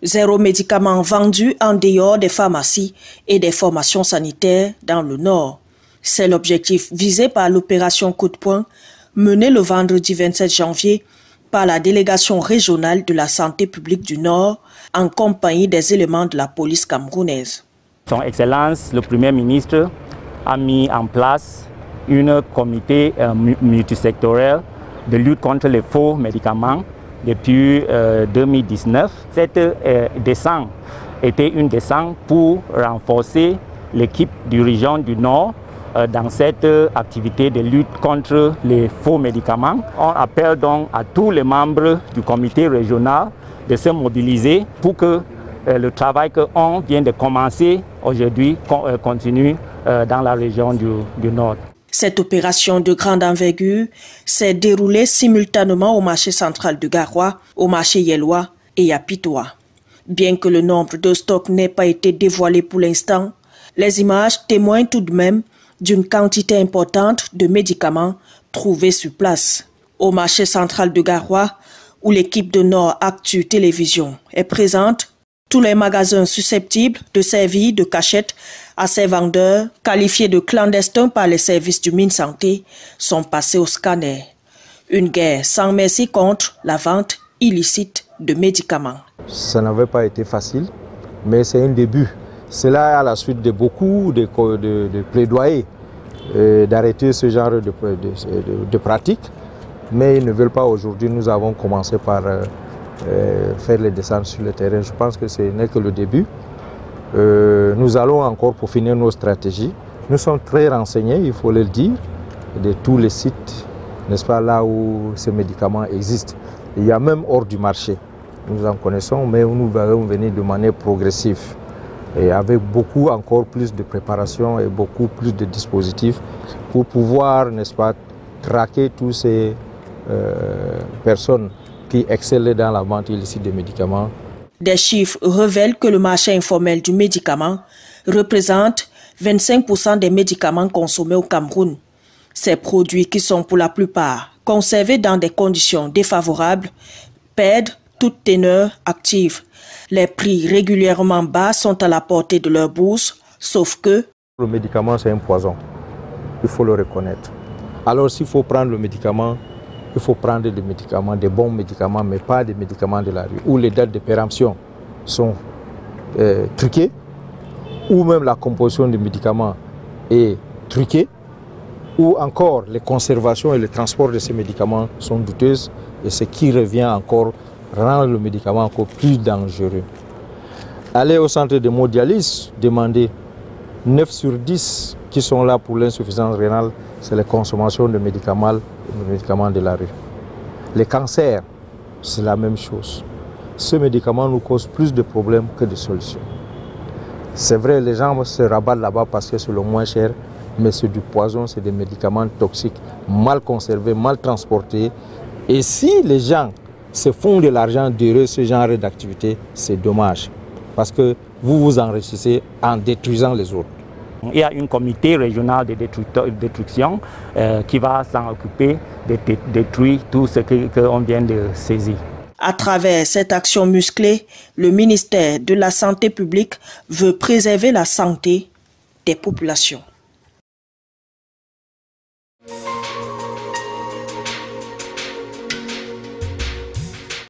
Zéro médicament vendu en dehors des pharmacies et des formations sanitaires dans le Nord. C'est l'objectif visé par l'opération Coup de poing menée le vendredi 27 janvier par la délégation régionale de la santé publique du Nord en compagnie des éléments de la police camerounaise. Son Excellence, le Premier ministre, a mis en place un comité multisectoriel de lutte contre les faux médicaments depuis 2019. Cette descente était une descente pour renforcer l'équipe du région du Nord dans cette activité de lutte contre les faux médicaments. On appelle donc à tous les membres du comité régional de se mobiliser pour que le travail qu'on vient de commencer aujourd'hui continue dans la région du Nord. Cette opération de grande envergure s'est déroulée simultanément au marché central de Garoua, au marché Yellois et à Pitois. Bien que le nombre de stocks n'ait pas été dévoilé pour l'instant, les images témoignent tout de même d'une quantité importante de médicaments trouvés sur place. Au marché central de Garoua, où l'équipe de Nord Actu Télévision est présente, tous les magasins susceptibles de servir de cachette à ces vendeurs, qualifiés de clandestins par les services du MinSanté, sont passés au scanner. Une guerre sans merci contre la vente illicite de médicaments. Ça n'avait pas été facile, mais c'est un début. C'est là à la suite de beaucoup de plaidoyers d'arrêter ce genre de pratiques, mais ils ne veulent pas aujourd'hui. Nous avons commencé par faire les descentes sur le terrain. Je pense que ce n'est que le début. Nous allons encore peaufiner nos stratégies. Nous sommes très renseignés, il faut le dire, de tous les sites, n'est-ce pas, là où ces médicaments existent. Il y a même hors du marché. Nous en connaissons, mais nous allons venir de manière progressive et avec beaucoup encore plus de préparation et beaucoup plus de dispositifs pour pouvoir, n'est-ce pas, traquer tous ces personnes qui excellent dans la vente illicite des médicaments. Des chiffres révèlent que le marché informel du médicament représente 25% des médicaments consommés au Cameroun. Ces produits, qui sont pour la plupart conservés dans des conditions défavorables, perdent toute teneur active. Les prix régulièrement bas sont à la portée de leur bourse, sauf que le médicament, c'est un poison. Il faut le reconnaître. Alors s'il faut prendre le médicament, il faut prendre des médicaments, des bons médicaments, mais pas des médicaments de la rue, où les dates de péremption sont truquées, ou même la composition des médicaments est truquée, ou encore les conservations et le transport de ces médicaments sont douteuses, et ce qui revient encore rendre le médicament encore plus dangereux. Aller au centre de hémodialyse, demander 9 sur 10 qui sont là pour l'insuffisance rénale, c'est la consommation de médicaments de la rue. Les cancers, c'est la même chose. Ce médicament nous cause plus de problèmes que de solutions. C'est vrai, les gens se rabattent là-bas parce que c'est le moins cher, mais c'est du poison, c'est des médicaments toxiques, mal conservés, mal transportés. Et si les gens se font de l'argent de ce genre d'activité, c'est dommage. Parce que vous vous enrichissez en détruisant les autres. Il y a un comité régional de destruction qui va s'en occuper de détruire tout ce qu'on vient de saisir. À travers cette action musclée, le ministère de la Santé publique veut préserver la santé des populations.